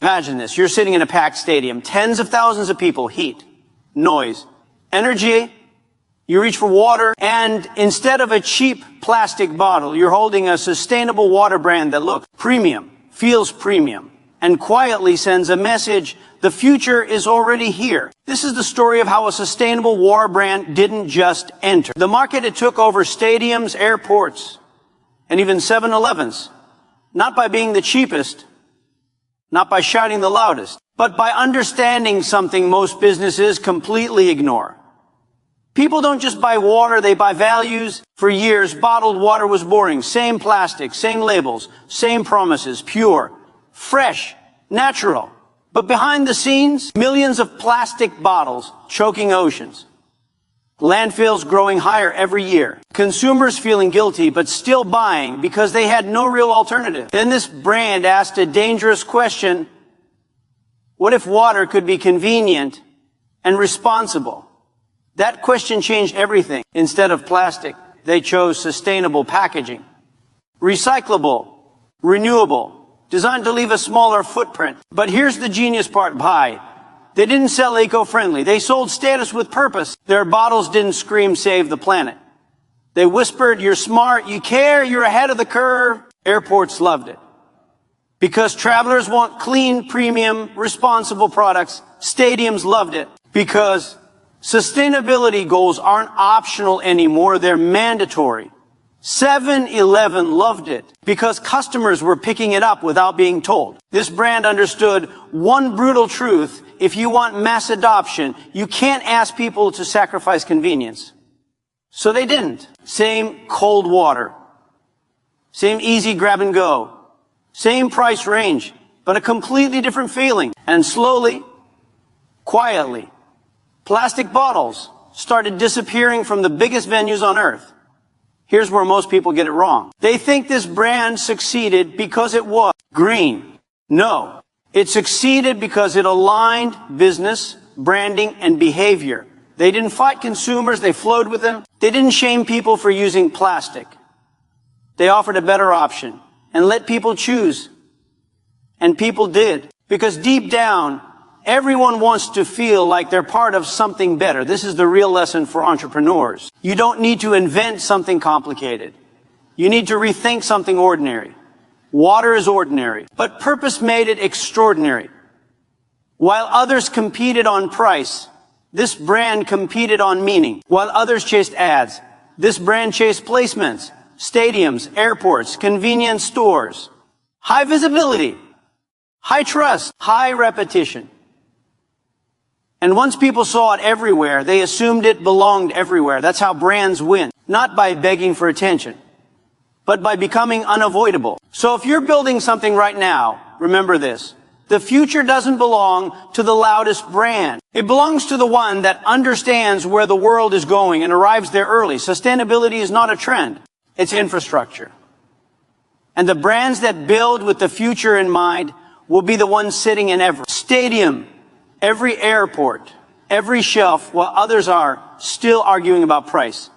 Imagine this. You're sitting in a packed stadium, tens of thousands of people, heat, noise, energy. You reach for water, and instead of a cheap plastic bottle, you're holding a sustainable water brand that looks premium, feels premium, and quietly sends a message: the future is already here. This is the story of how a sustainable water brand didn't just enter the market. It took over stadiums, airports, and even 7-Elevens, not by being the cheapest, not by shouting the loudest, but by understanding something most businesses completely ignore. People don't just buy water, they buy values. For years, bottled water was boring. Same plastic, same labels, same promises, pure, fresh, natural. But behind the scenes, millions of plastic bottles choking oceans. Landfills growing higher every year. Consumers feeling guilty, but still buying because they had no real alternative. Then this brand asked a dangerous question: what if water could be convenient and responsible? That question changed everything. Instead of plastic, they chose sustainable packaging. Recyclable, renewable, designed to leave a smaller footprint. But here's the genius part: buy. They didn't sell eco-friendly. They sold status with purpose. Their bottles didn't scream, "Save the planet." They whispered, "You're smart, you care, you're ahead of the curve." Airports loved it. Because travelers want clean, premium, responsible products. Stadiums loved it. Because sustainability goals aren't optional anymore, they're mandatory. 7-Eleven loved it because customers were picking it up without being told. This brand understood one brutal truth: if you want mass adoption, you can't ask people to sacrifice convenience. So they didn't. Same cold water, same easy grab and go, same price range, but a completely different feeling. And slowly, quietly, plastic bottles started disappearing from the biggest venues on earth. Here's where most people get it wrong. They think this brand succeeded because it was green. No, it succeeded because it aligned business, branding, and behavior. They didn't fight consumers, they flowed with them. They didn't shame people for using plastic. They offered a better option and let people choose. And people did. Because deep down, everyone wants to feel like they're part of something better. This is the real lesson for entrepreneurs. You don't need to invent something complicated. You need to rethink something ordinary. Water is ordinary, but purpose made it extraordinary. While others competed on price, this brand competed on meaning. While others chased ads, this brand chased placements, stadiums, airports, convenience stores. High visibility, high trust, high repetition. And once people saw it everywhere, they assumed it belonged everywhere. That's how brands win. Not by begging for attention, but by becoming unavoidable. So if you're building something right now, remember this: the future doesn't belong to the loudest brand. It belongs to the one that understands where the world is going and arrives there early. Sustainability is not a trend, it's infrastructure. And the brands that build with the future in mind will be the ones sitting in every stadium, every airport, every shelf, while others are still arguing about price.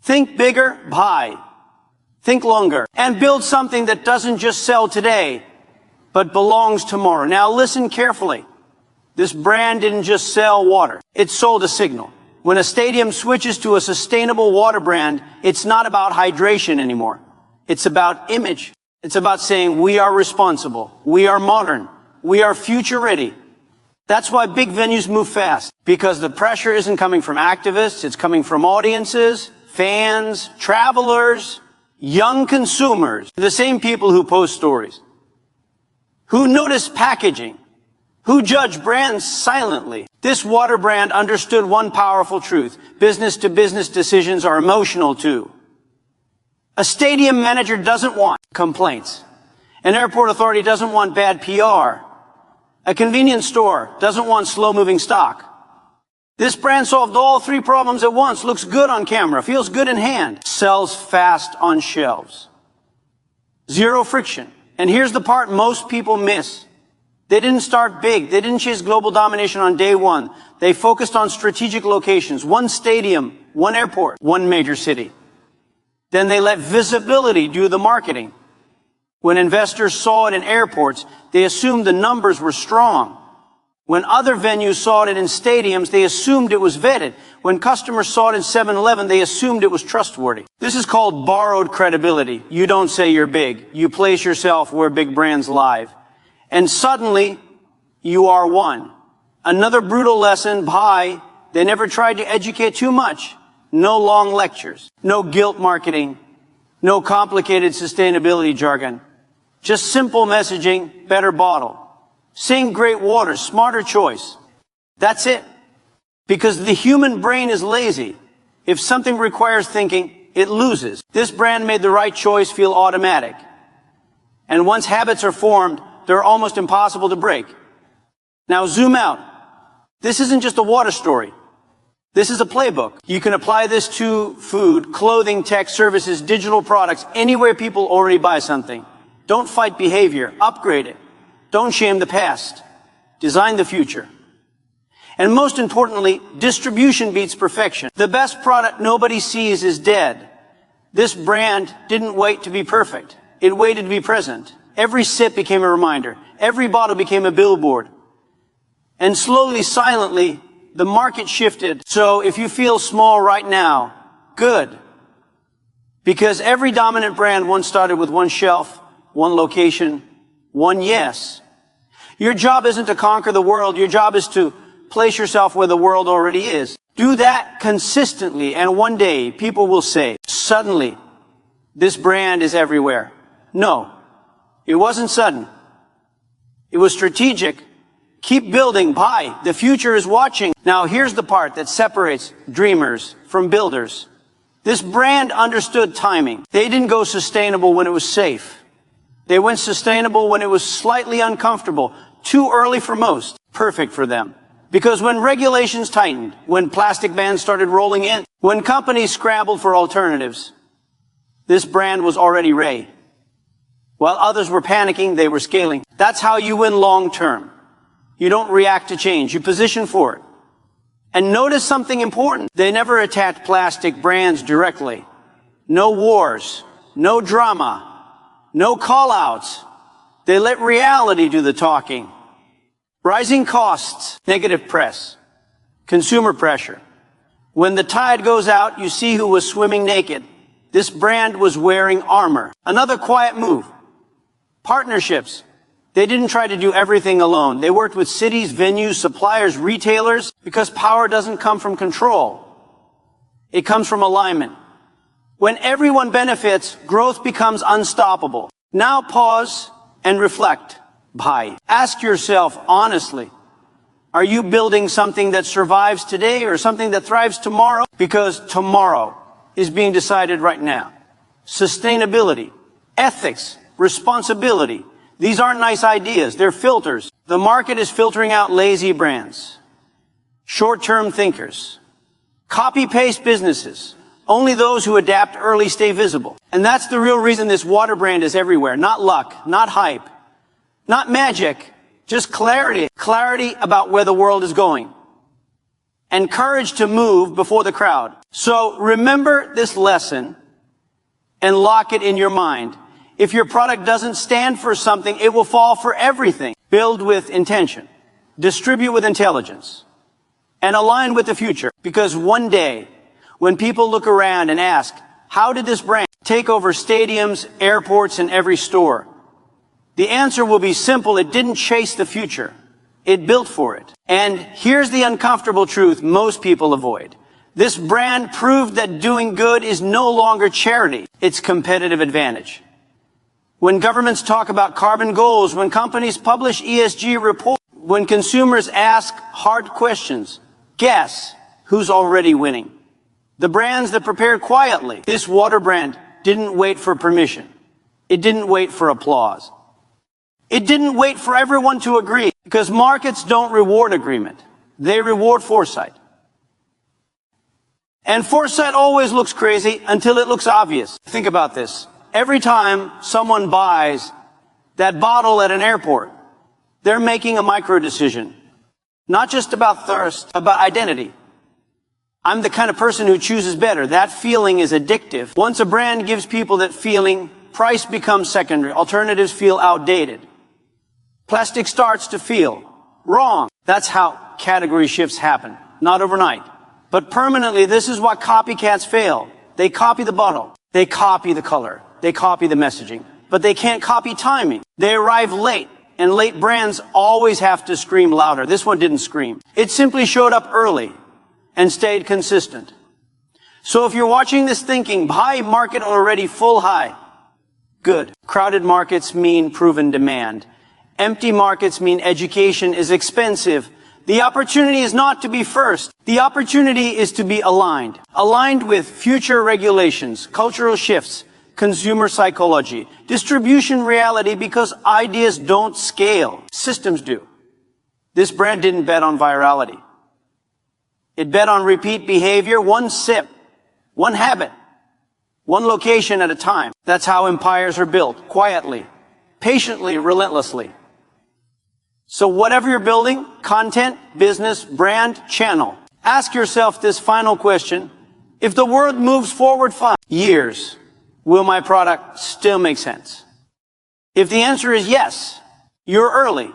Think bigger, buy. Think longer. And build something that doesn't just sell today, but belongs tomorrow. Now listen carefully. This brand didn't just sell water. It sold a signal. When a stadium switches to a sustainable water brand, it's not about hydration anymore. It's about image. It's about saying we are responsible, we are modern, we are future ready. That's why big venues move fast, because the pressure isn't coming from activists, it's coming from audiences, fans, travelers, young consumers, the same people who post stories, who notice packaging, who judge brands silently. This water brand understood one powerful truth: business-to-business decisions are emotional too. A stadium manager doesn't want complaints. An airport authority doesn't want bad PR. A convenience store doesn't want slow-moving stock. This brand solved all three problems at once. Looks good on camera, feels good in hand, sells fast on shelves. Zero friction. And here's the part most people miss. They didn't start big. They didn't chase global domination on day one. They focused on strategic locations, one stadium, one airport, one major city. Then they let visibility do the marketing. When investors saw it in airports, they assumed the numbers were strong. When other venues saw it in stadiums, they assumed it was vetted. When customers saw it in 7-Eleven, they assumed it was trustworthy. This is called borrowed credibility. You don't say you're big. You place yourself where big brands live. And suddenly, you are one. Another brutal lesson, bye. They never tried to educate too much. No long lectures. No guilt marketing. No complicated sustainability jargon. Just simple messaging, better bottle. Sing great water, smarter choice. That's it. Because the human brain is lazy. If something requires thinking, it loses. This brand made the right choice feel automatic. And once habits are formed, they're almost impossible to break. Now zoom out. This isn't just a water story. This is a playbook. You can apply this to food, clothing, tech, services, digital products, anywhere people already buy something. Don't fight behavior. Upgrade it. Don't shame the past. Design the future. And most importantly, distribution beats perfection. The best product nobody sees is dead. This brand didn't wait to be perfect. It waited to be present. Every sip became a reminder. Every bottle became a billboard. And slowly, silently, the market shifted. So if you feel small right now, good. Because every dominant brand once started with one shelf, one location, one yes. Your job isn't to conquer the world. Your job is to place yourself where the world already is. Do that consistently, and one day people will say, suddenly, this brand is everywhere. No, it wasn't sudden. It was strategic. Keep building. Buy. The future is watching. Now here's the part that separates dreamers from builders. This brand understood timing. They didn't go sustainable when it was safe. They went sustainable when it was slightly uncomfortable. Too early for most. Perfect for them. Because when regulations tightened, when plastic bans started rolling in, when companies scrambled for alternatives, this brand was already ready. While others were panicking, they were scaling. That's how you win long term. You don't react to change. You position for it. And notice something important. They never attacked plastic brands directly. No wars. No drama. No call-outs. They let reality do the talking. Rising costs, negative press, consumer pressure. When the tide goes out, you see who was swimming naked. This brand was wearing armor. Another quiet move. Partnerships. They didn't try to do everything alone. They worked with cities, venues, suppliers, retailers, because power doesn't come from control. It comes from alignment. When everyone benefits, growth becomes unstoppable. Now pause and reflect. Buy. Ask yourself honestly, are you building something that survives today or something that thrives tomorrow? Because tomorrow is being decided right now. Sustainability, ethics, responsibility. These aren't nice ideas. They're filters. The market is filtering out lazy brands, short-term thinkers, copy-paste businesses. Only those who adapt early stay visible. And that's the real reason this water brand is everywhere. Not luck, not hype, not magic, just clarity. Clarity about where the world is going. And courage to move before the crowd. So remember this lesson and lock it in your mind. If your product doesn't stand for something, it will fall for everything. Build with intention. Distribute with intelligence. And align with the future. Because one day, when people look around and ask, how did this brand take over stadiums, airports, and every store? The answer will be simple. It didn't chase the future. It built for it. And here's the uncomfortable truth most people avoid. This brand proved that doing good is no longer charity. It's competitive advantage. When governments talk about carbon goals, when companies publish ESG reports, when consumers ask hard questions, guess who's already winning? The brands that prepared quietly. This water brand didn't wait for permission. It didn't wait for applause. It didn't wait for everyone to agree, because markets don't reward agreement. They reward foresight. And foresight always looks crazy until it looks obvious. Think about this. Every time someone buys that bottle at an airport, they're making a micro decision. Not just about thirst, about identity. I'm the kind of person who chooses better. That feeling is addictive. Once a brand gives people that feeling, price becomes secondary. Alternatives feel outdated. Plastic starts to feel wrong. That's how category shifts happen. Not overnight, but permanently. This is why copycats fail. They copy the bottle. They copy the color. They copy the messaging. But they can't copy timing. They arrive late, and late brands always have to scream louder. This one didn't scream. It simply showed up early and stayed consistent. So if you're watching this thinking, high market already, full high, good. Crowded markets mean proven demand. Empty markets mean education is expensive. The opportunity is not to be first. The opportunity is to be aligned. Aligned with future regulations, cultural shifts, consumer psychology, distribution reality, because ideas don't scale. Systems do. This brand didn't bet on virality. It bet on repeat behavior, one sip, one habit, one location at a time. That's how empires are built, quietly, patiently, relentlessly. So whatever you're building, content, business, brand, channel, ask yourself this final question. If the world moves forward 5 years, will my product still make sense? If the answer is yes, you're early.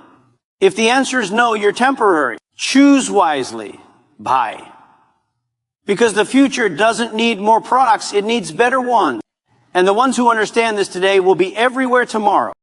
If the answer is no, you're temporary. Choose wisely. Buy. Because the future doesn't need more products, it needs better ones. And the ones who understand this today will be everywhere tomorrow.